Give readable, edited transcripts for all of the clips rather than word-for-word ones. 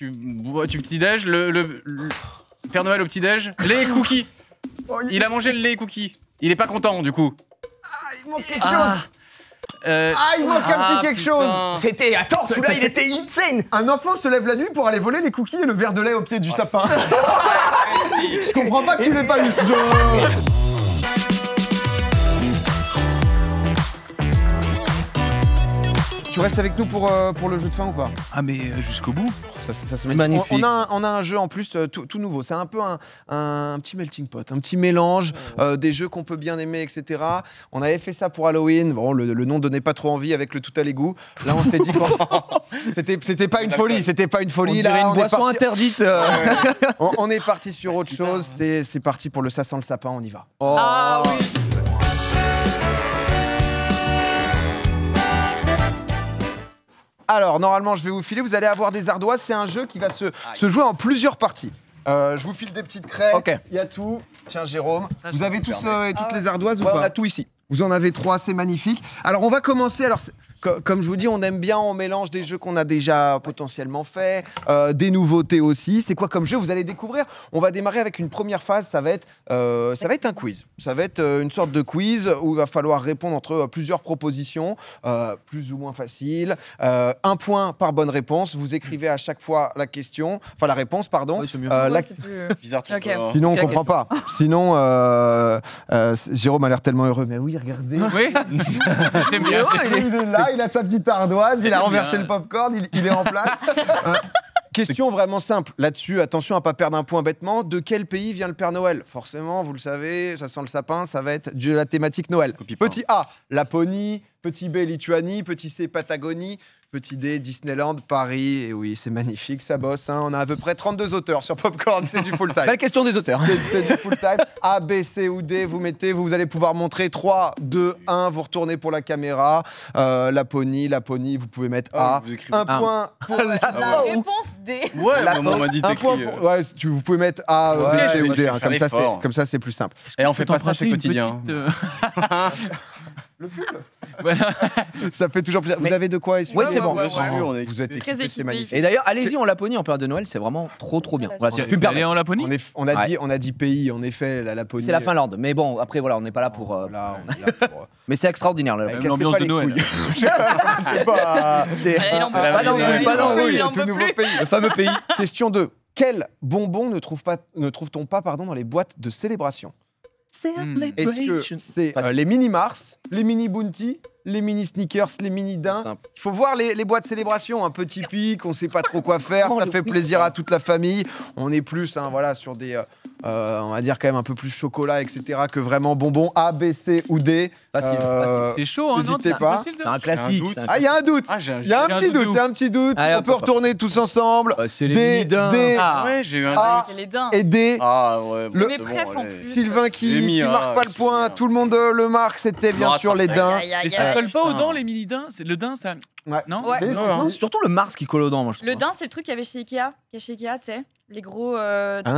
Tu petit-déj, le Père Noël au petit-déj, lait et cookies. Il a mangé le lait et cookies. Il est pas content du coup. Il manque quelque chose. Il manque un petit quelque chose. C'était... Attends, celui-là, il était insane. Un enfant se lève la nuit pour aller voler les cookies et le verre de lait au pied du sapin. Je comprends pas que tu l'aies pas eu. Tu restes avec nous pour le jeu de fin ou pas? Ah mais jusqu'au bout. Ça se magnifique. On a un jeu en plus tout nouveau. C'est un peu un petit melting pot, un petit mélange des jeux qu'on peut bien aimer, etc. On avait fait ça pour Halloween. Bon, le nom donnait pas trop envie avec le tout à l'égout. Là, on s'est dit que c'était pas une folie. C'était pas une folie. On dirait une boisson interdite. On est parti sur autre chose. C'est parti pour le ça sent le sapin. On y va. Oh. Ah oui. Alors, normalement, je vais vous filer. Vous allez avoir des ardoises. C'est un jeu qui va se jouer en plusieurs parties. Je vous file des petites craies. Ok. Il y a tout. Tiens, Jérôme. Vous avez tous toutes les Ouais, ardoises ou on pas? a tout ici. Vous en avez 3, c'est magnifique. Alors, on va commencer. Alors, comme je vous dis, on aime bien, on mélange des jeux qu'on a déjà potentiellement fait, des nouveautés aussi. C'est quoi comme jeu? Vous allez découvrir. On va démarrer avec une première phase. Ça va être un quiz. Ça va être une sorte de quiz où il va falloir répondre entre plusieurs propositions, plus ou moins faciles. 1 point par bonne réponse. Vous écrivez à chaque fois la question, enfin la réponse, pardon. Oui, c'est mieux. C'est plus... Bizarre tout Ok. ça. Sinon, on comprend pas. Sinon, Jérôme a l'air tellement heureux. Mais oui, regardez. Oui. J'aime bien. Il est là, il a sa petite ardoise, il a renversé bien. le popcorn, il est en place. Question vraiment simple. Là-dessus, attention à pas perdre un point bêtement. De quel pays vient le Père Noël? Forcément, vous le savez, ça sent le sapin, ça va être de la thématique Noël. Petit A, Laponie. Petit B, Lituanie. Petit C, Patagonie. Petit D, Disneyland, Paris. Et oui, c'est magnifique, ça bosse. Hein. On a à peu près 32 auteurs sur Popcorn, c'est du full time. Belle question des auteurs. C'est du full time. A, B, C ou D, vous mettez, vous allez pouvoir montrer 3, 2, 1, vous retournez pour la caméra. Laponie, vous pouvez mettre A. vous écrivez Un point pour La réponse D. Ouais, maman m'a dit un point pour... Ouais, vous pouvez mettre A, Ouais, B, C je ou vais D. faire l'effort. Comme ça, c'est plus simple. Et on fait pas ça chez quotidien. Ça fait toujours plaisir. Vous avez de quoi essuyer? Ouais, c'est bon. Ouais. Vous êtes Très équipés, c'est équipés. magnifique. Et d'ailleurs, allez-y en Laponie en période de Noël, c'est vraiment trop bien. Voilà, si je puis me Aller permettre. en Laponie. On a dit pays, en effet, la Laponie. C'est la Finlande, mais bon, après voilà, on n'est pas là pour. Là, on est là pour... Mais c'est extraordinaire là. Cassez l'ambiance pas de les Noël. couilles. C'est pas... C'est Il en peut pas plus, d'embrouille, pas d'embrouille. il en tout peut nouveau plus. pays. Le fameux pays. Question 2. Quel bonbon ne trouve-t-on pas dans les boîtes de célébration? Est-ce que c'est les mini Mars, les mini Bounty, les mini Snickers, les mini Daim? Simple. Il faut voir les boîtes de célébration, un peu typique, on sait pas trop quoi faire, ça fait plaisir à toute la famille. On est plus voilà, sur des, on va dire quand même un peu plus chocolat, etc. que vraiment bonbons A, B, C ou D. Facile, C'est chaud, hein, non? N'hésitez C'est pas. facile de- C'est un classique. doute. c'est un Ah, il y a un doute. Il y a un j'ai petit un doute doute, de c'est un petit doute. Allez, On hop, peut hop, hop. retourner tous ensemble. C'est les D, mini-daims. D Ah. Ouais, j'ai eu un Ah. C'est les daims. et D. Ah ouais, C'est bon, mes bon, préf en allez. plus. Sylvain J'ai qui mis marque un, pas le je point, sais tout le monde le marque, c'était bien Non, sûr les daims. Aïe, aïe, Et ça aïe. colle pas aux dents les mini daims? Le daim, ça. Ouais. Non? Ouais. C'est- Non, c'est surtout le Mars qui colle aux dents, moi je trouve. Le daim, c'est le truc qu'il y avait chez Ikea. Qu'il y a chez Ikea, tu sais. Les gros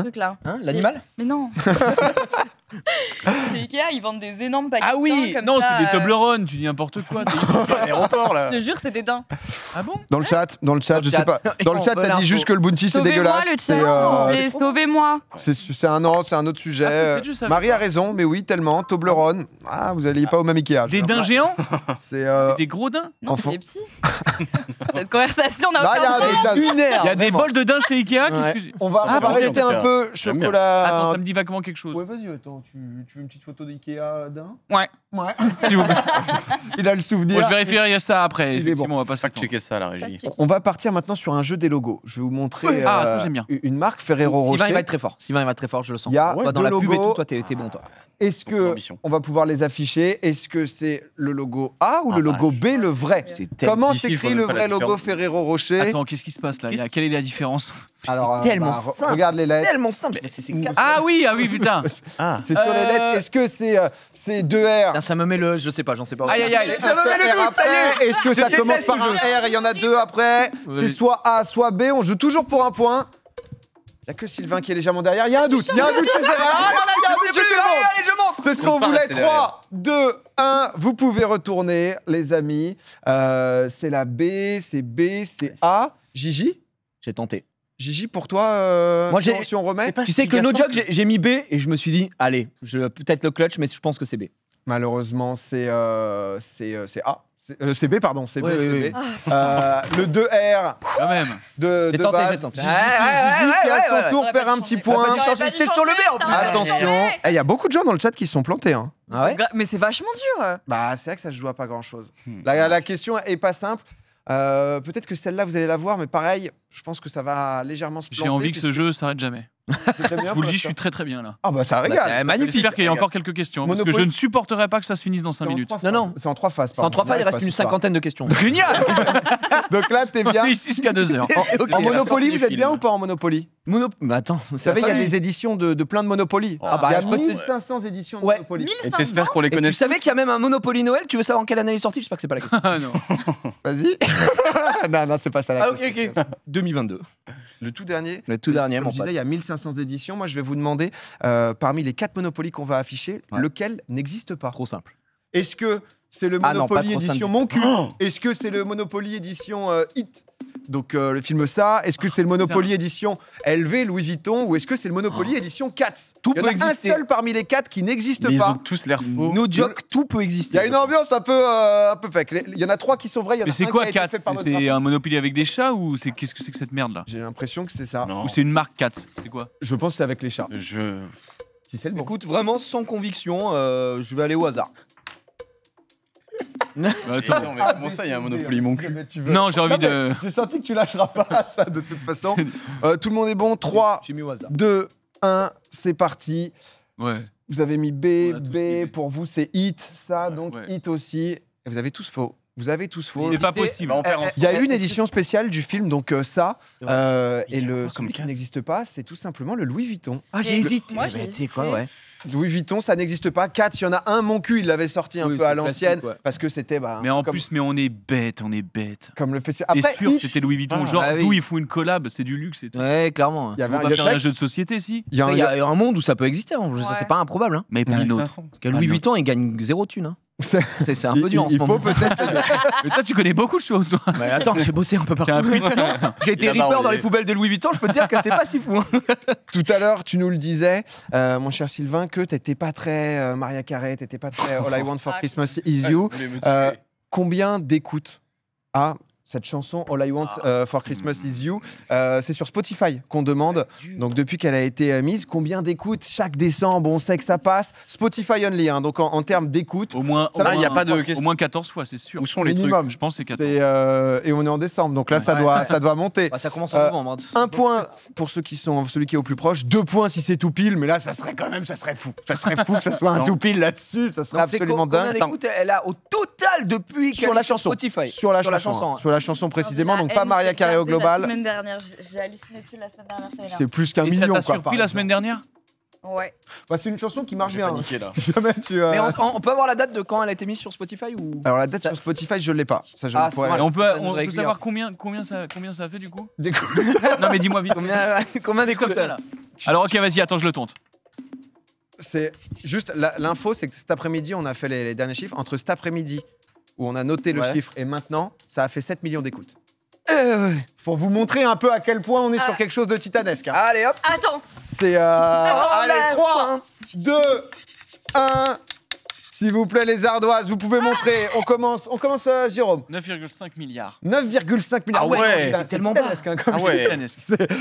trucs là. Hein, l'animal? Mais non. Chez Ikea, ils vendent des énormes paquets. Ah oui, de daims comme non, ça, c'est des Toblerone, tu dis n'importe quoi. L'aéroport là. Je te jure, c'est des daims. Ah bon? Dans le chat, je sais pas. Dans le Non, chat, bonne ça dit info. juste que le bounty c'est Sauvez-moi dégueulasse. le C'est, chat. Et sauvez-moi. c'est un autre sujet. peut-être je savais Marie pas. a raison, mais oui, tellement. Toblerone. Ah, vous alliez pas au même Ikea. Des daims géants? C'est Des gros daims? Non, Enfant. c'est des petits. Cette conversation n'a Bah, il y aucun a sens. une heure. Il y a des bols de daims chez Ikea? Ouais. Qu'est-ce que... On va Ah, bon, rester un putain. peu J'aime bien. chocolat. Attends, ça me dit vaguement quelque chose. Ouais, vas-y, attends, tu veux une petite photo d'Ikea d'un? Ouais. Ouais. S'il vous plaît. Il a le Bon, souvenir. je vérifierai ça après. Il est Effectivement, on va pas se Checker ça, la régie. Plastique. On va partir maintenant sur un jeu des logos. Je vais vous montrer Ah, ça, j'aime bien. une marque Ferrero Sylvain, Rocher. il va être très fort. Sylvain, il va être très fort, je le sens. Il y a Toi, dans deux la pub et logos. tout, toi, t'es bon, toi. Est-ce Beaucoup que d'ambition. on va pouvoir les afficher? Est-ce que c'est le logo A ou le Ah, logo B, le vrai? C'est tellement. Comment Ici, il faut s'écrit le même pas vrai la logo différence. Ferrero Rocher? Attends, qu'est-ce qui se passe là? Quelle est la différence? Alors, tellement simple. regarde les lettres. Tellement simple. C'est Ah oui, putain. Ah. C'est sur les lettres. Est-ce que c'est deux R? Putain, ça me met le. Je sais pas, j'en sais pas. Aïe, aïe, aïe. Et un seul R après? Est-ce que ça Je commence déteste par ce un jeu. R et il y en a deux après? C'est soit A, soit B. On joue toujours pour un point. Il n'y a que Sylvain qui est légèrement derrière. Il y a un doute. Il y a un doute chez Gérard. Ah là là, il y a un doute chez tout le monde. Allez, je monte. C'est ce qu'on Faut pas voulait. rester 3, 2, 1. Vous pouvez retourner, les amis. C'est la B, c'est B, c'est A. Gigi? J'ai tenté. Gigi, pour toi, Moi, si on remet. Tu sais que no joke, j'ai mis B et je me suis dit, allez, peut-être le clutch, mais je pense que c'est B. Malheureusement, c'est A. C'est B, pardon, c'est B. Oui, c'est oui, B. Le 2R Quand même. de J'ai tenté, base. j'ai tenté. Gigi qui à son tour Ouais, faire pas un dû petit changer. point. Pas dû changer, c'était sur le B en plus. Attention, il y a beaucoup de gens dans le chat qui se sont plantés. Hein. Ah ouais Mais c'est vachement dur. Bah, c'est vrai que ça se joue à pas grand chose. La question est pas simple. Peut-être que celle-là vous allez la voir, mais pareil, je pense que ça va légèrement se planter. J'ai envie que ce jeu s'arrête jamais. Je vous le dis, je suis très très bien là. Ah bah ça Bah, régale. c'est magnifique. J'espère qu'il y a encore quelques questions. Parce que Monopoly. je ne supporterai pas que ça se finisse dans 5 minutes. Non. C'est en 3 phases. C'est en 3 fois, il reste une cinquantaine de questions. Génial. Donc là, t'es bien. On est ici jusqu'à 2 heures. En Monopoly, vous êtes bien ou pas en Monopoly? Mais attends, Vous savez, il y a des éditions de plein de Monopoly. Ah bah, il y a je peux te- 1500 éditions de Ouais. Monopoly. 1500. Et t'espères qu'on les Et tu connaît. savais qu'il y a même un Monopoly Noël? Tu veux savoir en quelle année il est sorti? J'espère que c'est pas la question. Ah non. Vas-y. non, c'est pas ça la Ah ok, question. ok. 2022. Le tout dernier. Le tout dernier, Comme mon je disais, pote. il y a 1500 éditions. Moi, je vais vous demander, parmi les 4 Monopoly qu'on va afficher, Ouais. lequel n'existe pas? Trop simple. Est-ce que c'est le Ah non, pas Monopoly trop édition simple. Mon cul? Est-ce que c'est le Monopoly édition Hit? Donc le film Ça. Est-ce que c'est le Monopoly édition LV, Louis Vuitton? Ou est-ce que c'est le Monopoly édition Katz? Tout Il y en peut a un exister. seul parmi les 4 qui n'existe Mais ils pas. ont tous l'air faux. No joke, tout peut Il exister. y a une ambiance un peu fake. Il y en a 3 qui sont vrais. Il y en a Mais c'est un quoi qui a été 4? fait par notre C'est graphiste. un Monopoly avec des chats ou c'est qu'est-ce que c'est que cette merde là? J'ai l'impression que c'est ça. Non. Ou c'est une marque 4? C'est quoi? Je pense que c'est avec les chats. Je. Si c'est le bon. Écoute, vraiment sans conviction, je vais aller au hasard. Attends. Non, mais comment ça, il y a un Monopoly mon cul? Non, j'ai envie de. J'ai senti que tu lâcheras pas ça de toute façon. Tout le monde est bon. 3, J'ai mis au hasard. 2, 1, c'est parti. Ouais. Vous avez mis B, On a tous mis B, B. pour vous c'est Hit, ça, donc Ouais. Hit aussi. Et vous avez tous faux. Vous avez tous faux. C'est pas possible. Bah, on perd en Il y a eu une édition spéciale du film, donc ça, C'est et Il y a le quoi comme celui qui case n'existe pas, c'est tout simplement le Louis Vuitton. Ah, j'ai Et hésité. moi, Eh ben, j'ai tu sais quoi, hésité. ouais. Louis Vuitton, ça n'existe pas. 4, il y en a un, mon cul, il l'avait sorti un Oui, peu à c'est l'ancienne, classique, ouais. parce que c'était bah, Mais en comme, plus, mais on est bête, on est bête. comme le festival. T'es Après, sûr que Hit, c'était Louis Vuitton? Ah, Genre, bah oui. d'où ils font une collab, c'est du luxe et tout. Ouais, clairement. il y avait On un, va il y a faire ça- un jeu de société, si? il y a un- Il y a un monde où ça peut exister, hein. Ouais. C'est pas improbable. Hein. Mais pas une autre. Parce que Louis Vuitton, il gagne 0 thune. Hein. c'est- C'est un peu dur en ce il faut moment. peut-être. Mais toi, tu connais beaucoup de choses, toi. Mais attends, j'ai bossé un peu T'es un partout. putain. J'ai été Il a Reaper dans barouillé. les poubelles de Louis Vuitton, je peux te dire que c'est pas si fou. Hein. Tout à l'heure, tu nous le disais, mon cher Sylvain, que t'étais pas très Maria Carey, t'étais pas très All I Want for Christmas Is You. Combien d'écoutes a cette chanson All I Want for Christmas Is You? C'est sur Spotify qu'on demande. Donc depuis qu'elle a été mise, combien d'écoutes chaque décembre? On sait que ça passe. Spotify only, hein, donc en termes d'écoute. Au moins, Ça va, il y a pas de au question. moins 14 fois, c'est sûr. Où sont les Minimum. trucs? Je pense que c'est 14. Et on est en décembre, donc là ça doit monter. Bah, ça commence en novembre. Hein. Un point pour ceux qui sont celui qui est au plus proche, 2 points si c'est tout pile, mais là ça serait fou. Ça serait fou que ça soit un Non. tout pile là-dessus, ça serait Donc, c'est absolument combien dingue. d'écoutes elle a au total depuis Sur qu'elle la est sur chanson. Spotify? Sur la Sur la chanson, chanson, hein. Sur la chanson précisément, La donc pas haine, Maria j'ai Carey au regardé La global. semaine dernière, j'ai halluciné dessus la semaine dernière. ça C'est plus qu'un Et ça million. t'a quoi, surpris par la exemple. semaine dernière? Ouais. Bah, c'est une chanson qui marche J'ai bien. paniqué là. Jamais tu, Mais on peut avoir la date de quand elle a été mise sur Spotify ou Alors la date Ça- sur Spotify, je l'ai pas. Ça, je Ah, ne c'est pourrais- vrai. Et on peut, ça nous on peut régulière. savoir combien ça fait du coup? Des- Non mais dis-moi vite. combien d'écoutes Comme ça là. Alors ok, vas-y, attends, je le tente. C'est juste l'info, c'est que cet après-midi, on a fait les derniers chiffres. Entre cet après-midi où on a noté le Ouais. chiffre et maintenant, ça a fait 7 millions d'écoutes. Pour vous montrer un peu à quel point on est sur quelque chose de titanesque. hein. Allez hop. Attends. C'est allez, là, 3, 2, 1. S'il vous plaît, les ardoises, vous pouvez montrer. On commence Jérôme. 9,5 milliards. 9,5 milliards. Ah ouais, c'est tellement titanesque, hein, comme Ah je ouais. dis.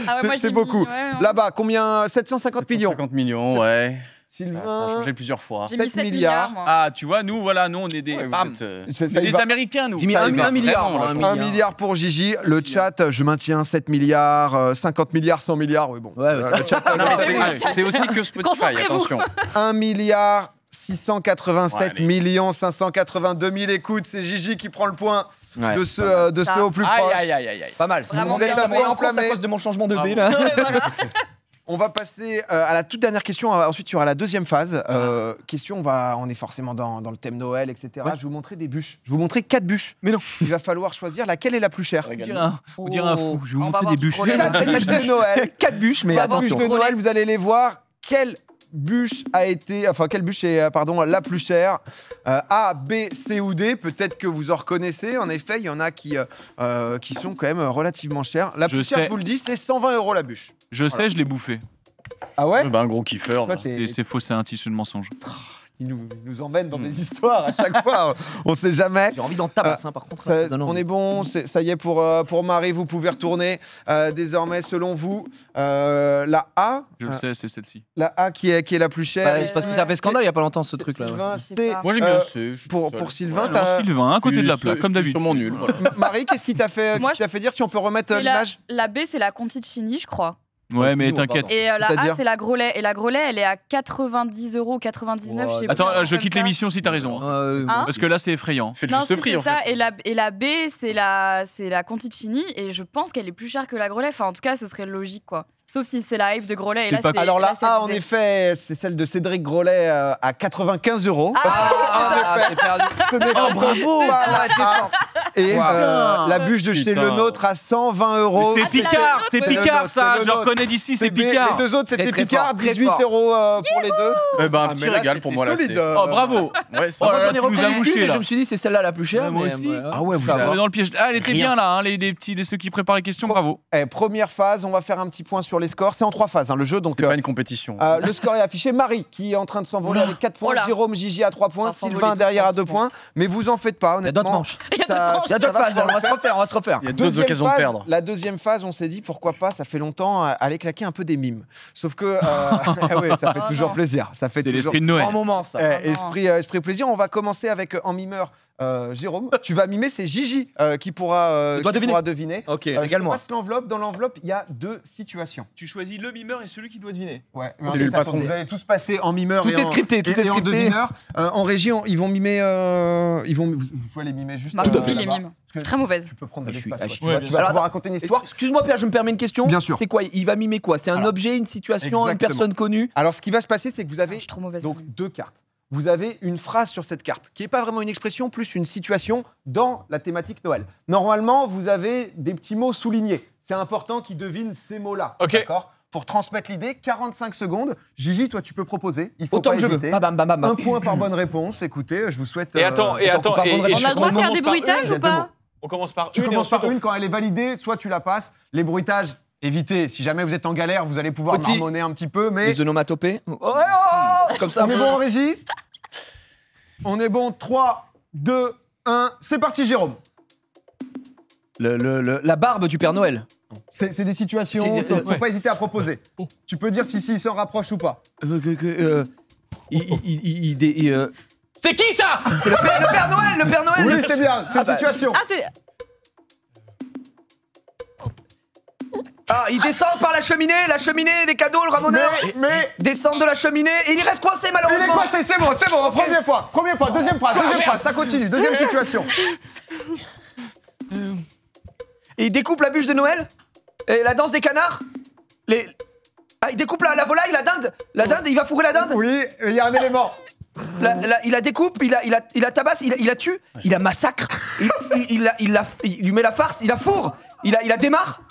Ah ouais, moi, C'est j'ai beaucoup. mis- ouais, ouais. Là-bas, combien? 750 millions. 50 millions, ouais. Ça a Sylvain. changé plusieurs fois. J'ai mis 7 7 milliards. milliards. moi. Ah, tu vois, nous on est des. Ouais, vous bam. êtes, C'est- On ça est y des va. Américains, nous. J'ai mis Ça 1 y va. milliard. Vraiment, là, un 1 milliard pour Gigi. Le chat, je maintiens 7 milliards, 50 milliards, 100 milliards. Oui, bon. Ouais, ça- Le chat, Non, mais Concentrez-vous. c'est aussi que Spotify, Concentrez-vous. attention. 1 milliard 687 Ouais, allez. millions 582 000 écoutes. C'est Gigi qui prend le point Ouais. de ceux au plus Aïe proche. aïe aïe aïe aïe. Pas mal. Vraiment Vous êtes bien. un peu en course à enflammé. cause de mon changement de dé Ah là. Ouais, voilà. On va passer à la toute dernière question. Ensuite, il y aura la deuxième phase. Question, on est forcément dans le thème Noël, etc. Ouais. Je vais vous montrer des bûches. Je vais vous montrer 4 bûches. Mais non. Il va falloir choisir laquelle est la plus chère. Vous dire un fou. Je vais vous On va montrer voir des du bûches. problème. 4 bûches de Noël. 4 bûches, mais 4 bûches attention. de Noël, vous allez les voir. Quelle bûche a été, enfin quelle bûche est la plus chère? A, B, C ou D. Peut-être que vous en reconnaissez. En effet, il y en a qui sont quand même relativement chères. La plus chère, je vous le dis, c'est 120 € la bûche. Je sais, je l'ai bouffé. Ah ouais? Bah, un gros kiffeur. Toi, C'est faux, c'est un tissu de mensonge. Il nous emmène dans des histoires à chaque fois. On sait jamais. J'ai envie d'en tabasser, par contre. On est bon, ça y est pour Marie, vous pouvez retourner. Désormais, selon vous, la A. Je le sais, c'est celle-ci. La A qui est la plus chère. C'est parce que ça a fait scandale il y a pas longtemps ce truc-là. Sylvain, Je sais c'est. pas. Moi j'aime bien C. Pour Sylvain, Sylvain, à côté de la plaque, comme d'habitude. Sûrement nul. Voilà. Marie, qu'est-ce qui t'a fait, Moi, dire si on peut remettre C'est l'image? la B, c'est la Conticini, je crois. Ouais, mais Nous, t'inquiète. Et la C'est-à-dire A, c'est la gros lait. Et la gros lait, elle est à 90 €, 99 €. Je sais Attends, plus, je comme quitte ça. l'émission si t'as raison. Hein Parce que là, c'est effrayant. Fais le Non, juste prix c'est en ça. fait. Et la B, c'est la Conticini. Et je pense qu'elle est plus chère que la gros lait. Enfin, en tout cas, ce serait logique, quoi. Sauf si c'est la hype de gros lait. Et là, c'est. Alors la là, c'est A, en abusé. effet, c'est celle de Cédric Grolet à 95 €. C'est perdu. Ce n'est Oh, bravo. pas la A. Et Wow. la bûche de chez Putain. Le Nôtre à 120 €. C'est Picard, c'est c'est le Picard nôtre, ça, c'est le je le nôtre. reconnais d'ici, c'est Les Picard. deux autres, c'était Très, très Picard, fort, très 18 fort. € pour les deux. Eh ben, un Ah, petit mais là, régal c'était pour moi là. solide, c'est- Oh bravo. Ouais, c'est Oh pas là mal. là, J'en ai tu nous as reconnu mouché, une, mais là. je me suis dit c'est celle-là la plus chère. Ouais, moi mais, aussi. Ah ouais, vous Ça avez- va. On est dans le piège. Ah, elle était Rien. bien là, hein, ceux qui préparent les questions, bravo. Première phase, on va faire un petit point sur les scores. C'est en 3 phases, hein, le jeu. Donc, C'est pas une compétition. le score est affiché. Marie qui est en train de s'envoler avec 4 points. Oh là. Jérôme, Gigi à 3 points. On va s'envoler Sylvain tous derrière à 2 ensemble. points. Mais vous en faites pas, Il y a d'autres honnêtement. manches. Ça- Il y a ça d'autres va phases, pouvoir on va le se faire. refaire, on va se refaire. Il y a d'autres Deuxième occasions de phase, perdre. La deuxième phase, on s'est dit pourquoi pas, ça fait longtemps, aller claquer un peu des mimes. Sauf que, oui, ça fait Oh toujours non. plaisir. Ça fait C'est toujours l'esprit de Noël. Grand moment ça. esprit plaisir. On va commencer avec en mimeur Jérôme. Tu vas mimer, c'est Gigi qui pourra Tu dois deviner. deviner. Ok, Je te régale-moi. passe l'enveloppe. Dans l'enveloppe, il y a 2 situations. Tu choisis le mimeur et celui qui doit deviner. Ouais, C'est lui le patron. vous allez tous passer en mimeur Tout et est en, scripté, tout et est en scripté. devineur. En régie, ils vont mimer. Vous pouvez les mimer juste. Marc là-bas. les mimes. Je suis très mauvaise. Tu peux prendre de Je suis- l'espace. je suis- Tu vas ouais, pouvoir alors, raconter une histoire. Excuse-moi Pierre, je me permets une question. Bien sûr. C'est quoi? Il va mimer quoi? C'est un Alors, objet, une situation, une exactement. personne connue? Alors, ce qui va se passer, c'est que vous Je avez suis trop mauvaise. donc 2 cartes. Vous avez une phrase sur cette carte, qui n'est pas vraiment une expression, plus une situation dans la thématique Noël. Normalement, vous avez des petits mots soulignés. C'est important qu'ils devinent ces mots-là. Ok. D'accord? Pour transmettre l'idée, 45 secondes. Gigi, toi, tu peux proposer. Il faut Autant pas que je veux. hésiter. Bam, bam, bam, bam. 1 point par bonne réponse. Écoutez, je vous souhaite. Et attends, et attends, attends, par bonne et On a le droit de faire des bruitages il y a ou deux mots. pas? On commence par Tu une et commences par ensuite on- une, quand elle est validée, soit tu la passes. Les bruitages, évitez. Si jamais vous êtes en galère, vous allez pouvoir Petit. marmonner un petit peu. Mais Les onomatopées. Comme ça. on est bon en régie? On est bon. 3, 2, 1. C'est parti, Jérôme. La barbe du Père Noël. C'est des situations, C'est des- faut ouais. pas hésiter à proposer. Tu peux dire si il s'en rapproche ou pas. C'est qui ça? C'est le Père Noël, le Père Noël. Oui, c'est bien, c'est une bah, situation. Ah, c'est. Ah, il descend par la cheminée des cadeaux, le ramoneur. Mais Descend de la cheminée et il reste coincé il est malheureusement. coincé, c'est bon, premier point, deuxième phrase, ça continue, deuxième situation. Et il découpe la bûche de Noël. Et la danse des canards. Ah, il découpe la volaille, la dinde, il va fourrer la dinde. Oui, il y a un élément. Il la découpe, il la tabasse, il la tue, il la massacre, il lui met la farce, il la fourre, il la démarre.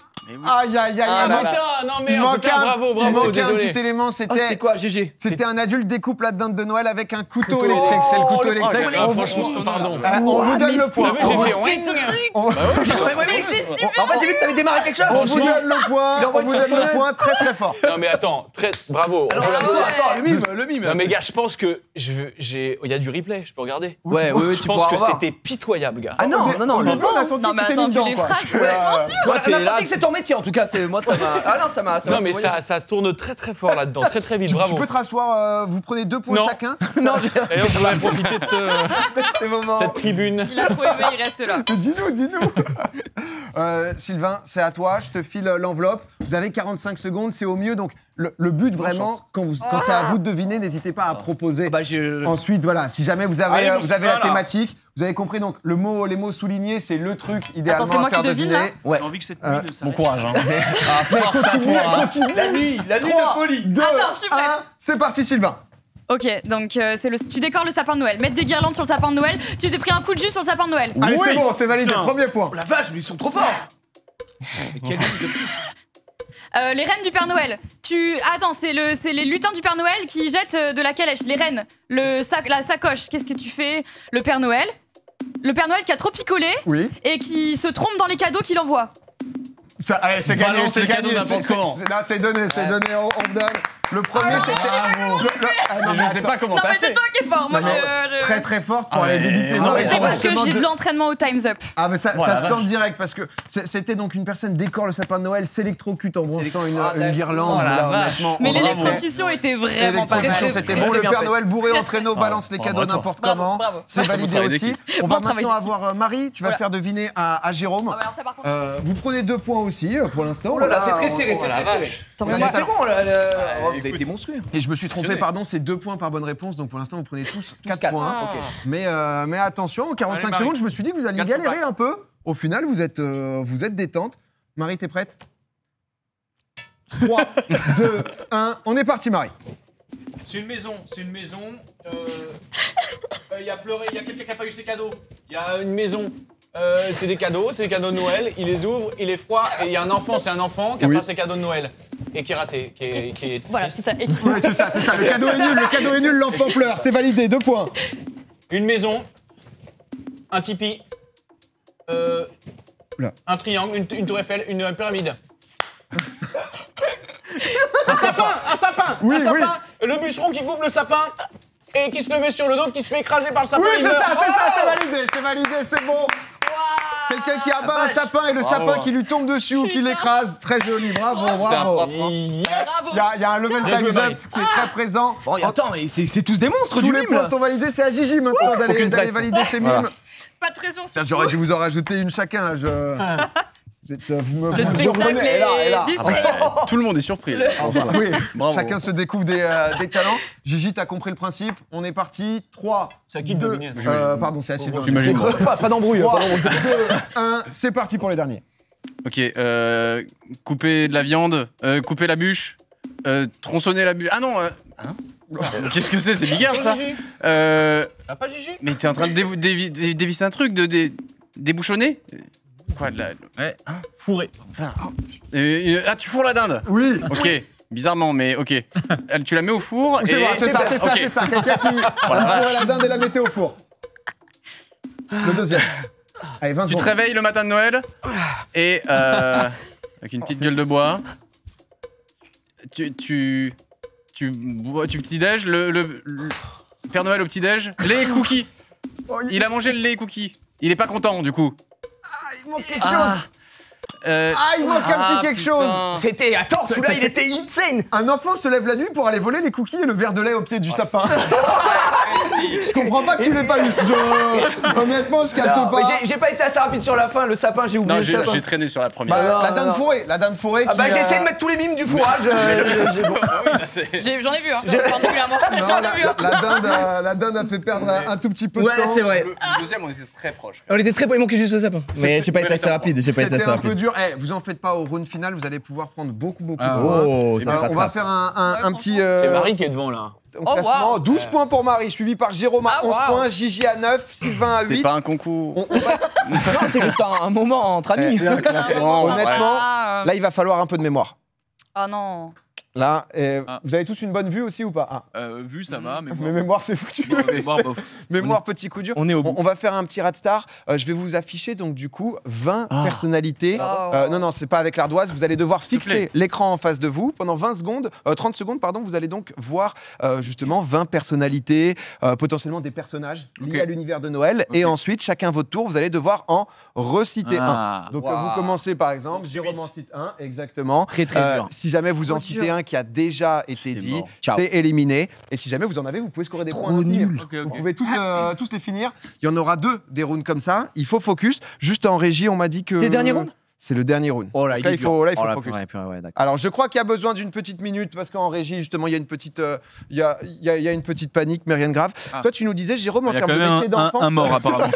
Aïe, aïe, aïe, Ah aïe. putain, non Il merde, manquait putain, bravo, il bravo, manquait un désolé. petit élément, Oh, c'était c'était quoi, GG? un adulte découpe la dinde de Noël avec un couteau électrique, c'est le couteau électrique. Ah, franchement, pardon. On vous donne le point. J'ai fait On- En fait, j'ai vu que t'avais démarré quelque chose. On vous donne le point, Il envoie on vous une donne le tronçonneuse. point très très fort. Non mais attends, bravo. Alors, attends, le mime. Non mais gars, je pense que il y a du replay, je peux regarder. Ouais, Je tu pense pourras que revoir. c'était pitoyable, gars. Ah non, On a senti Non, que mais tu t'es attends, mis vu dedans, les quoi. phrases, c'est vachement dur. Toi, On t'es a là. senti que c'est ton métier en tout cas. Moi, ça m'a. Ah non, ça m'a. Non mais fait ça tourne très très fort là-dedans, très très vite, Tu bravo. peux te rasseoir, vous prenez 2 points Non. chacun. Non, Et on pourrait profiter de ces moments. cette tribune. Il a trop aimé, il reste là. Dis-nous. Sylvain, c'est à toi, je te file l'enveloppe. Vous avez 45 secondes, c'est au mieux. Donc le but vraiment, quand c'est à vous de deviner, n'hésitez pas à proposer. Bah, j'ai. Ensuite, voilà, si jamais vous avez, Allez, vous avez la voilà. thématique, vous avez compris, donc les mots soulignés, c'est le truc Attends, idéalement c'est moi à faire qui devine, deviner. là Ouais. J'ai envie que cette Euh, nuit ne s'arrête. Bon courage. Hein. Mais continue. La nuit 3, 2, Attends, je suis prête. 1, c'est parti Sylvain. Ok, donc tu décores le sapin de Noël. Mettre des guirlandes sur le sapin de Noël. Tu t'es pris un coup de jus sur le sapin de Noël. Allez, Oui. c'est bon, c'est validé, Putain. premier point. Oh la vache, mais ils sont trop forts. Mais quel Les reines du Père Noël. Attends, c'est les lutins du Père Noël qui jettent de la calèche, les rennes. La sacoche, qu'est-ce que tu fais? Le Père Noël qui a trop picolé et qui se trompe dans les cadeaux qu'il envoie. Allez, c'est gagné, Balance c'est le gagné. cadeau n'importe comment. C'est donné, on donne. Le premier, c'était. Je sais pas comment Non, t'as mais c'est fait. toi qui es fort. Moi, Très très forte pour Ah, aller mais- débiter. Non, c'est parce que j'ai de l'entraînement au Time's Up. Ah mais ça, Voilà, ça se sent direct parce que c'était donc une personne décore le sapin de Noël, s'électrocute en branchant une guirlande. Oh la là, vache. honnêtement, Mais bravo. l'électrocution était vraiment pas L'électrocution, mal. c'était Très, bon. très Le bien Père fait. Noël bourré Très, en traîneau Bravo. balance les Bravo cadeaux à toi. n'importe Bravo, comment. bravo. C'est validé travail aussi. d'équipe. On Bon va travail maintenant d'équipe. avoir Marie, tu vas Voilà. faire deviner à Jérôme. Ah, bah alors ça, par contre. Vous prenez 2 points aussi pour l'instant. Oh là là, Là, c'est très on- serré, c'est très serré. Attends, mais Il moi- était bon là. Oh, il a écoute. été monstrueux. Et je me suis trompé, Passionné. pardon, c'est 2 points par bonne réponse, donc pour l'instant vous prenez tous 4 quatre. points. Ah. Ok. Mais attention, en 45 Allez, Marie. secondes, je me suis dit que vous alliez 4 galérer un peu. Au final, vous êtes détente. Marie, t'es prête? 3, 2, 1, on est parti, Marie. C'est une maison. Il y a quelqu'un qui a pas eu ses cadeaux. Il y a une maison. C'est des cadeaux de Noël. Il les ouvre, il est froid et il y a un enfant. C'est un enfant qui a pas ses cadeaux de Noël et qui est raté, qui est Voilà, triste. c'est ça. équipe. Ouais, c'est ça. Le cadeau est nul, l'enfant pleure. C'est validé, 2 points. Une maison, un tipi, Oula. un triangle, une tour Eiffel, une pyramide. Un sapin. Oui, un sapin. oui. Le bûcheron qui coupe le sapin et qui se le met sur le dos, qui se fait écraser par le sapin. Oui, il c'est meurt. ça, c'est validé, c'est bon. Quelqu'un qui abat un sapin et le sapin qui lui tombe dessus ou qui l'écrase. Très joli, bravo. Bravo. Il y a un level Bien joué, times up Marie. qui est très présent. Bon, et attends, mais c'est tous des monstres Tous du les mime points là. sont validés, c'est à Gigi maintenant d'aller Aucune presse. valider ses mimes. Pas de pression sur J'aurais dû vous en rajouter une chacun là. Vous me Le spectacle surprenez. Et là. est distrayant. Tout le monde est surpris. là. Ah, bah, oui, Bravo. chacun se découvre des talents. Gigi, t'as compris le principe. On est parti. 3, C'est à qui de 2, deviner? pardon, c'est à Sylvain. J'imagine. Pas d'embrouille. 3, 2, 1, c'est parti pour les derniers. Ok, couper de la viande, couper la bûche, tronçonner la bûche. Ah non, qu'est-ce que c'est Bigard ça Gigi. euh, Ah, pas Gigi? Mais t'es en train de dévisser un truc, de débouchonner Quoi de la... Ouais. Fourré. tu fourres la dinde Oui. Ok, bizarrement, mais ok. Tu la mets au four C'est et... bon, c'est ça. Ok. Quelqu'un qui va fourrer la dinde et la mettait au four. Le deuxième. Allez, 20 Tu te secondes. réveilles le matin de Noël et avec une petite gueule de bois, tu petit-déj, le Père Noël au petit-déj, lait et cookies. Oh, Il a mangé le lait et cookies. Il est pas content du coup. il manque quelque chose. Il manque un petit quelque chose. C'était. Attends, celui-là, ça- il était insane. Un enfant se lève la nuit pour aller voler les cookies et le verre de lait au pied du sapin. Je comprends pas que tu l'aies pas eu. Honnêtement, je capte Non, mais pas. j'ai pas été assez rapide sur la fin. Le sapin, j'ai oublié Non, le j'ai sapin. traîné sur la première. Bah, non, la dinde non. fourrée. La dinde fourrée. Ah bah qui, j'ai essayé de mettre tous les mimes du fourrage. j'ai- bon. J'en ai vu, hein. Particulièrement. Non, J'en ai vu, hein. la dinde a fait perdre un tout petit peu de Ouais, temps. c'est vrai. Le deuxième, on était très proches. On était très il manquait juste le sapin. Mais j'ai pas été assez rapide. C'était un peu dur. Vous en faites pas au round final, vous allez pouvoir prendre beaucoup de points. Oh, ça se on va rattrape. faire un petit C'est Marie qui est devant là. classement. wow. 12 points pour Marie, suivi par Jérôme à Ah, 11 wow. points, Gigi à 9, Sylvain à C'est 8. pas un concours. On va- Non, c'est juste un moment entre amis. C'est un classement. Honnêtement, Ah, là, il va falloir un peu de mémoire. oh non. Là, Ah. vous avez tous une bonne vue aussi ou pas? Vu, ça va, mais Mais mémoire, c'est foutu. Mémoire, petit coup dur. On est au bout. On va faire un petit rat star. Je vais vous afficher donc du coup 20 personnalités. Oh. Non, c'est pas avec l'ardoise. Vous allez devoir S'il te fixer plaît. l'écran en face de vous pendant 30 secondes. Pardon, vous allez donc voir justement 20 personnalités, potentiellement des personnages liés Ok. à l'univers de Noël. Ok. Et ensuite, chacun votre tour, vous allez devoir en reciter un. Ah. Donc Waouh. vous commencez par exemple, Jérôme en cite un, exactement. Très, très dur. Si jamais vous en Trop citez dur. un qui a déjà été C'est dit, mort. Ciao. c'est éliminé. Et si jamais vous en avez, vous pouvez scorer des points. à notre niveau. Ok, Vous ok. pouvez tous les finir. Il y en aura 2 des rounds comme ça. Il faut focus. Juste en régie, on m'a dit que. C'est le dernier round? C'est le dernier round. Oh là, Donc là, il faut focus. ouais, d'accord. Alors, je crois qu'il y a besoin d'une petite minute parce qu'en régie, justement, il y a une petite, il y a une petite panique, mais rien de grave. Ah. Toi, tu nous disais, Jérôme, en Il y a termes quand de même métier d'enfant. un mort apparemment.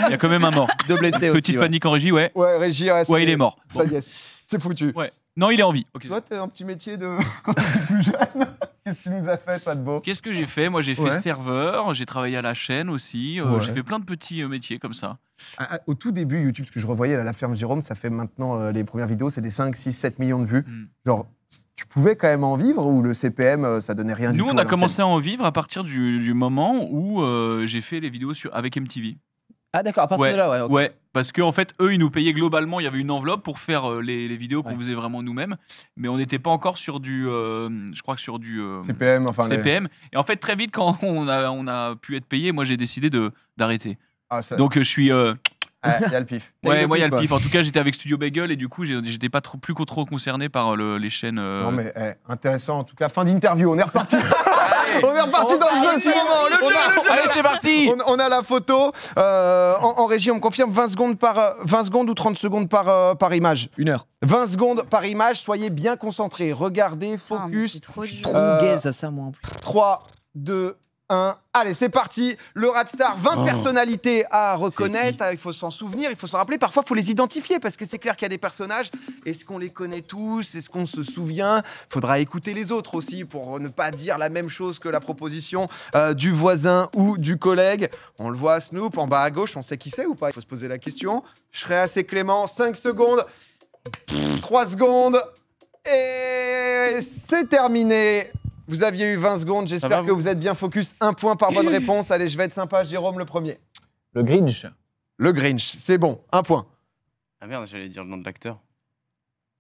Il y a quand même un mort. Deux blessés aussi. Petite ouais. panique en régie, ouais. Ouais, régie. Ouais, il est mort. Ça y est, c'est foutu. Ouais. Non, il est en vie. Ok. Toi, t'as un petit métier de quand t'étais plus jeune. Qu'est-ce que tu nous as fait, toi de beau? Qu'est-ce que j'ai fait? Moi, j'ai fait Ouais. serveur, j'ai travaillé à la chaîne aussi. Ouais. J'ai fait plein de petits métiers comme ça. Au tout début, YouTube, ce que je revoyais là, la ferme Jérôme, ça fait maintenant les premières vidéos, c'est des 5, 6, 7 millions de vues. Mm. Genre, tu pouvais quand même en vivre ou le CPM, ça donnait rien du tout? Nous, on a commencé à en vivre à partir du moment où j'ai fait les vidéos avec MTV. Ah d'accord, à partir de là, ouais. Okay. Ouais, parce qu'en fait, eux, ils nous payaient globalement, il y avait une enveloppe pour faire les vidéos qu'on faisait vraiment nous-mêmes, mais on n'était pas encore sur du, je crois que sur du CPM, enfin CPM. Et en fait, très vite, quand on a pu être payé, moi, j'ai décidé d'arrêter. Ah, ça... Donc, je suis... il y a le pif. Ouais, moi, il y a le pif. En tout cas, j'étais avec Studio Bagel et du coup, j'étais pas plus trop concerné par les chaînes. Non, mais intéressant en tout cas. Fin d'interview, on est reparti. On est reparti dans le jeu. Allez, c'est parti. On a la photo. En régie, on me confirme 20 secondes ou 30 secondes par image. 1 heure. 20 secondes par image. Soyez bien concentrés. Regardez, focus. C'est trop dur. Trop gaze à ça, moi en plus. 3, 2, 1. Allez, c'est parti. Le Radstar, 20 personnalités à reconnaître. Il faut s'en souvenir, il faut s'en rappeler. Parfois, il faut les identifier parce que c'est clair qu'il y a des personnages. Est-ce qu'on les connaît tous? Est-ce qu'on se souvient? Il faudra écouter les autres aussi pour ne pas dire la même chose que la proposition du voisin ou du collègue. On le voit, Snoop, en bas à gauche. On sait qui c'est ou pas? Il faut se poser la question. Je serai assez clément. 5 secondes. 3 secondes. Et c'est terminé. Vous aviez eu 20 secondes, j'espère que vous êtes bien focus. 1 point par bonne réponse. Allez, je vais être sympa, Jérôme, le premier. Le Grinch. Le Grinch, c'est bon, 1 point. Ah merde, j'allais dire le nom de l'acteur.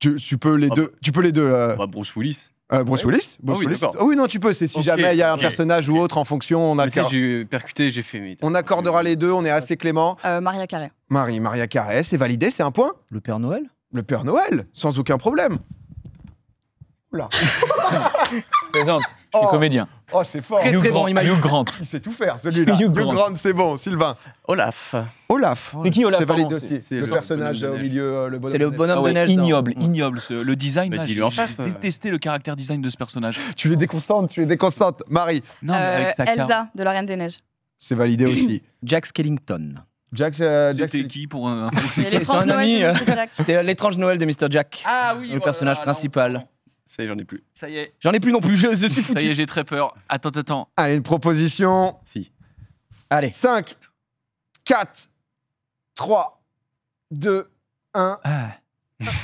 Tu peux les deux. Tu peux les deux. Bruce Willis. Bruce Willis. Ah oui, d'accord. Oui, non, tu peux. C'est si jamais il y a un personnage ou autre en fonction. J'ai percuté, j'ai fait. Mais on accordera les deux, on est assez clément. Maria Carré. Maria Carré, c'est validé, c'est 1 point. Le Père Noël? Le Père Noël, sans aucun problème. Oula. Présente, je suis comédien. Oh, c'est fort. Très bon image. Hugh Grant. Il sait tout faire, celui-là. Hugh Hugh Grant. Grant, c'est bon. Sylvain. Olaf. C'est qui Olaf? C'est validé pardon, aussi. c'est Le le personnage bonhomme de au neige. milieu, le bonhomme. C'est le bonhomme Ah de ouais, neige. ignoble. Le design, Bah, là, dis-le en j'ai face. détesté le caractère design de ce personnage. Tu les déconcentres, Marie. Non, mais avec sa carte. Elsa de la Reine des Neiges. C'est validé aussi. Jack Skellington. Jack, C'était qui pour un... Et l'étrange un Noël ami, de Monsieur Jack. C'est l'étrange Noël de Mr. Jack. Ah oui, Le personnage principal. Ça y est, j'en ai plus. Ça y est, J'en ai plus non plus, je suis ça y foutu. est, j'ai très peur. Attends. Allez, une proposition. Si. Allez. 5, 4, 3, 2, 1.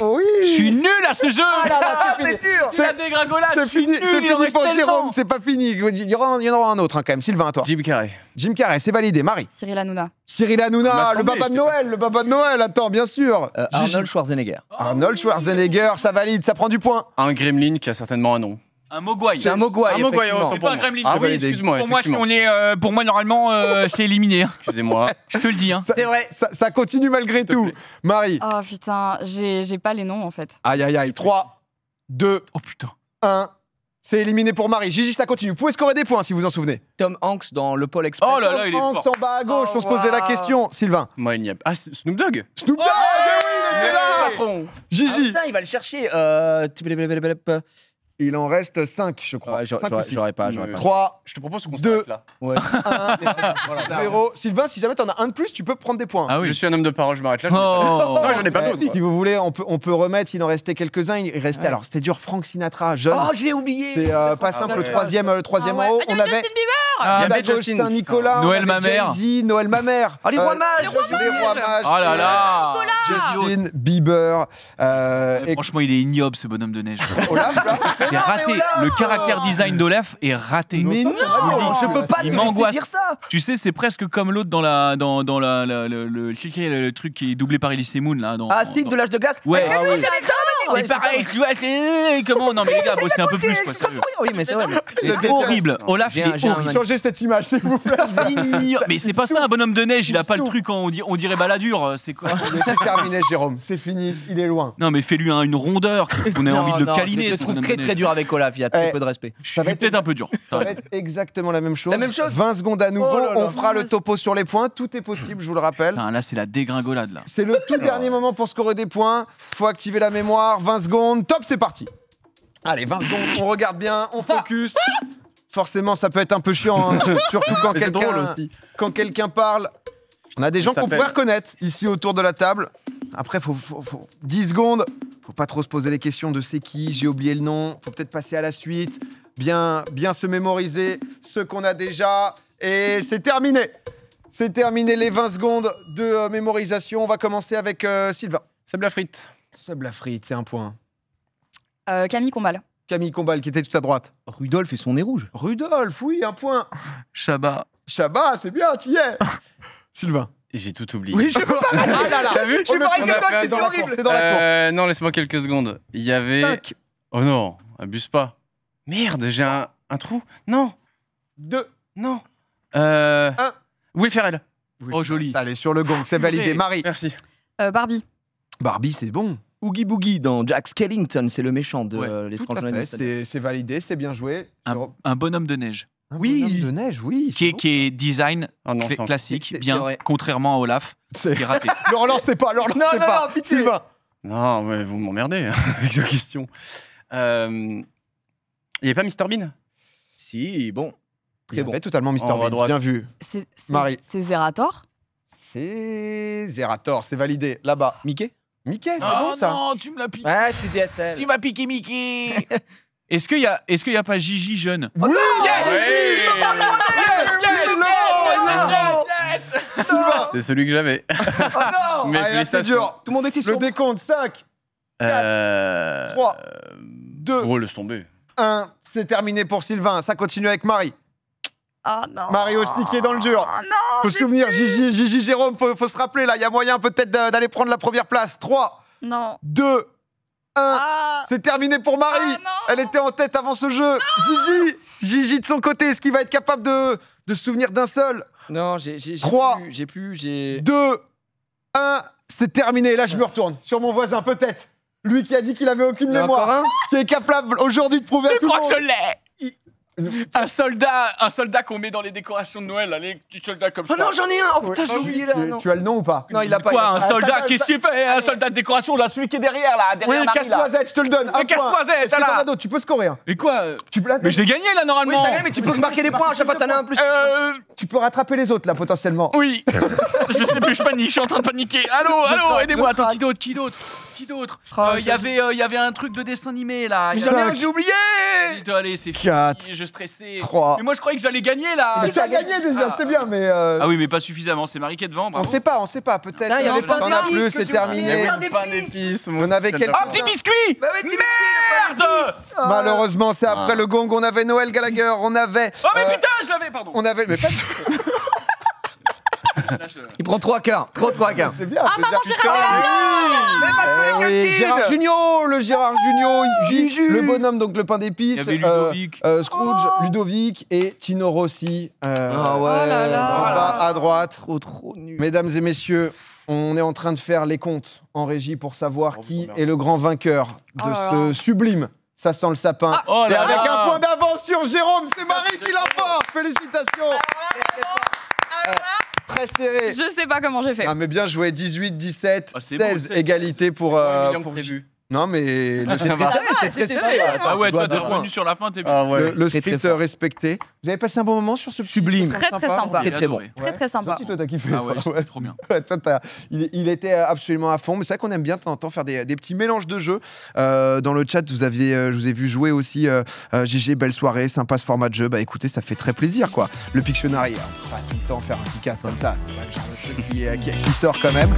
Oh oui. Je suis nul à ce jeu. Ah là là, c'est fini. dur. C'est la dégringolade. C'est je suis fini, nul, c'est il en fini reste pour tellement. Jérôme, c'est pas fini. Il y en aura un autre hein, quand même. Sylvain, à toi. Jim Carrey. Jim Carrey, c'est validé. Marie. Cyril Hanouna. Cyril Ça Hanouna, m'a le semblé, papa de Noël, le papa de Noël. Attends, bien sûr. Gigi. Arnold Schwarzenegger. Arnold Schwarzenegger, ça valide, ça prend du point. Un gremlin qui a certainement un nom. Un Mogwai. C'est un Mogwai. Un Mogwai, effectivement. autant C'est pour pas un moi. gremlin. Ah c'est oui, validé. excuse-moi. Pour moi, effectivement. pour moi, normalement, c'est éliminé. Excusez-moi. Je te le dis. Hein. C'est vrai. Ça continue malgré tout. plaît. Marie. Oh putain, j'ai pas les noms en fait. Aïe, aïe, aïe. 3, 2, Oh putain. 1. C'est éliminé pour Marie. Gigi, ça continue. Vous pouvez scorer des points si vous en souvenez. Tom Hanks dans Le Pôle Express. Oh là là, il est Hanks fort. en bas à gauche, Oh, on se posait la waouh. question. Sylvain. Moi, il n'y a pas. Ah, Snoop Dogg. Snoop Dogg, oui, il était Merci, là. patron. Ah, Gigi. putain, il va le chercher. Il en reste 5, je crois. Ouais, 5 ou 6. j'aurais pas. 3, Je te propose qu'on Deux. s'arrête là. Ouais. 1, 0. Sylvain, si jamais t'en as un de plus, tu peux prendre des points. Ah oui. Je suis un homme de parole, je m'arrête là. Oh. Non, j'en ai pas d'autres. Si vous voulez, on peut remettre. Il en restait quelques-uns. Il restait. Alors, c'était dur. Frank Sinatra, jeune. Oh, je l'ai oublié. C'est pas simple. Le troisième Ah ouais. en haut. Ah, il y On a avait Justin Bieber. Ah, Il y avait Gauche Justin. Saint-Nicolas. Noël on ma avait mère. Jay-Z, Noël ma mère. Oh, les rois mages. Les rois mages. Oh là là. Justin Bieber. Et Franchement, il est ignoble ce bonhomme de neige. Olaf, là. C'est raté. Le caractère design d'Olaf est raté. Mais non, Je peux pas te Il laisser m'angoisse. dire ça. Tu sais, c'est presque comme l'autre dans le truc qui est doublé par Elise Moon là. Ah, Sid de l'âge de glace. Ouais. Ah, oui. C'est pareil, tu vois, comment? Non mais les gars, bossez un peu plus quoi. sérieux. Oui, mais c'est vrai. C'est horrible. Olaf, il est J'ai un horrible. Changez cette image, s'il vous plaît. Mais c'est pas ça un bonhomme de neige, il a pas le souffle. truc on dirait baladure, c'est quoi? C'est terminé, Jérôme. C'est fini. Il est loin. Non mais fais-lui une rondeur, on a envie de le câliner. Je te ce trouve bonhomme très de très neige. dur avec Olaf, il y a très peu de respect. Je suis peut-être un peu dur. Ça va être exactement la même chose. La même chose 20 secondes à nouveau. Oh là là. On fera le topo sur les points. Tout est possible, je vous le rappelle. Putain, là c'est la dégringolade là. C'est le tout dernier moment pour scorer des points. Faut activer la mémoire. 20 secondes. Top, c'est parti. Allez, 20 secondes. On regarde bien, on focus. Forcément, ça peut être un peu chiant, hein, surtout quand Mais c'est drôle quelqu'un aussi. quand quelqu'un parle. On a des gens qu'on s'appelle. pourrait reconnaître ici autour de la table. Après, faut 10 secondes. Faut pas trop se poser les questions de c'est qui, j'ai oublié le nom. Faut peut-être passer à la suite. Bien se mémoriser ce qu'on a déjà. Et c'est terminé. C'est terminé les 20 secondes de mémorisation. On va commencer avec Sylvain. Seb Lafrite. Seb Lafrite, c'est un point. Camille Combal. Camille Combal qui était tout à droite. Rudolph et son nez rouge. Rudolph, oui, un point. Chabat. Chabat, c'est bien, tu y es. Sylvain. J'ai tout oublié. Oui, je peux pas. Ah là là. T'as vu? Je suis pareil que toi, T'es c'est dans la horrible. course, t'es dans la course. Non, laisse-moi quelques secondes. Il y avait. Tac. Oh non, abuse pas. Merde, j'ai un trou. Non, 2. non. Un. Will Ferrell. Oh, joli. Ça allait sur le gong, c'est validé. Marie. Merci. Barbie. Barbie, c'est bon. Oogie Boogie dans Jack Skellington, c'est le méchant de Ouais, Tout l'étrange à fait, journaliste. c'est validé, c'est bien joué. Un bonhomme de neige. Un Oui. bonhomme de neige, oui. Qui est design Oh non, c'est classique, c'est bien, vrai. contrairement à Olaf, C'est- qui est raté. Le relancez pas, le relancez Non, non, pas. non, pitié. Sylvain. Non, ouais, vous m'emmerdez avec vos questions. Il n'y avait pas Mr Bean? Si, bon. Il Très bon. avait totalement Mr. En haut à Bean, droite. bien vu. Marie. C'est Zerator. C'est Zerator, c'est validé. Là-bas. Mickey. Mickey, c'est Oh bon ça. non, tu me l'as piqué. Ouais, c'est DSL. Tu m'as piqué Mickey. Est-ce qu'il y a pas Gigi jeune? Oui, Sylvain. C'est celui que j'avais. Oh non. Mais Allez, là, c'est félicitations. dur. Tout le monde était Le sur. décompte, 5, 3, 2, Oh, laisse tomber. 1. C'est terminé pour Sylvain. Ça continue avec Marie. Oh non. Marie aussi qui est dans le dur. Oh non. Faut se souvenir, Gigi, Jérôme, faut se rappeler là, il y a moyen peut-être d'aller prendre la première place. 3, Non. 2, 1. Ah. C'est terminé pour Marie. Ah, non. Elle était en tête avant ce jeu. Gigi de son côté, est-ce qu'il va être capable de se souvenir d'un seul? Non, 3, j'ai plus. 2, 1. C'est terminé. Là, je me retourne sur mon voisin, peut-être. Lui qui a dit qu'il avait aucune Il y en a mémoire. encore un. Qui est capable aujourd'hui de prouver à Je tout le crois monde. que je l'ai. Un soldat qu'on met dans les décorations de Noël, là, les petits soldats comme ça. Oh non, j'en ai un. Oh putain, j'ai oublié là. Non. Tu as le nom ou pas? Non, il a pas. Quoi, il a un pas. soldat? ça- Qu'est-ce que tu fais? Un soldat de décoration, là, celui qui est derrière, là, derrière Oui, Marie, là. casse-noisette, je te le donne. Un point. casse-noisette, Est-ce que là. t'en as d'autres? Tu peux scorer. Hein. Et quoi? Tu peux, là, Mais je l'ai gagné, là, Oui, normalement. t'as gagné, mais tu peux marquer des points à chaque fois. T'en as un plus. tu peux rattraper les autres là potentiellement. Oui. Je sais plus, je panique, je suis en train de paniquer. Allô, craque, aidez-moi. je Attends, craque. qui d'autre? Oh, Il y avait un truc de dessin animé, là. Mais Il y j'en ai avait- un que j'ai oublié. Allez, c'est fini. 4, Je stressais. 3. Mais moi, je croyais que j'allais gagner, là. Mais tu as gagné déjà, Ah. c'est bien, mais Ah oui, mais pas suffisamment. C'est Marie qui est devant, on bravo. sait pas, peut-être. Putain, il y avait pas T'en de as biscuits plus, que c'est tu terminé. voulais. Plein Pas d'épices. d'épices. On avait quelques- Ah, petit biscuit. Bah ouais, Merde. Malheureusement, c'est après le gong. On avait Noël Gallagher, on avait. Oh, mais putain, je l'avais, pardon. On avait. Mais pas Il prend 3 quarts. 3 quarts. c'est bien. Ah, c'est maman, bien. Gérard. Eh oui, Gérard Junior, le Gérard Junior ici, Juju. le bonhomme donc le pain Il d'épices, y avait Ludovic. Scrooge, Ludovic et Tino Rossi. Ah ouais. Oh là là. En bas à droite. Trop nul. Mesdames et messieurs, on est en train de faire les comptes en régie pour savoir qui est le grand vainqueur de Oh là ce là. sublime. Ça sent le sapin. Oh Et là avec là. un point d'avance sur Jérôme, c'est Marie qui l'emporte. Félicitations. Très serré. Je sais pas comment j'ai fait. Ah mais bien joué, 18, 17, Ah, c'est bon, 16 c'est- égalité pour... Pour prévu. Non mais le C'était Ça très va, serré, c'était très c'était serré. serré. Attends, Ah ouais, tu dois toi, t'es deux points. revenu sur la fin, t'es bien. Ah ouais. le C'est script très fort. respecté. Vous avez passé un bon moment sur ce petit Sublime. truc Très, très sympa. J'ai Très bon. adoré. Très très sympa. Toi, t'as kiffé. Ah ouais, Ouais. c'était trop bien. Ouais, toi, il était absolument à fond. Mais c'est vrai qu'on aime bien de temps en temps faire des petits mélanges de jeux. Dans le chat, je vous ai vu jouer aussi GG, belle soirée, sympa ce format de jeu. Bah écoutez, ça fait très plaisir quoi. Le Pictionary, on peut pas tout le temps faire un petit casse comme ça. C'est pas le genre de truc qui sort quand même.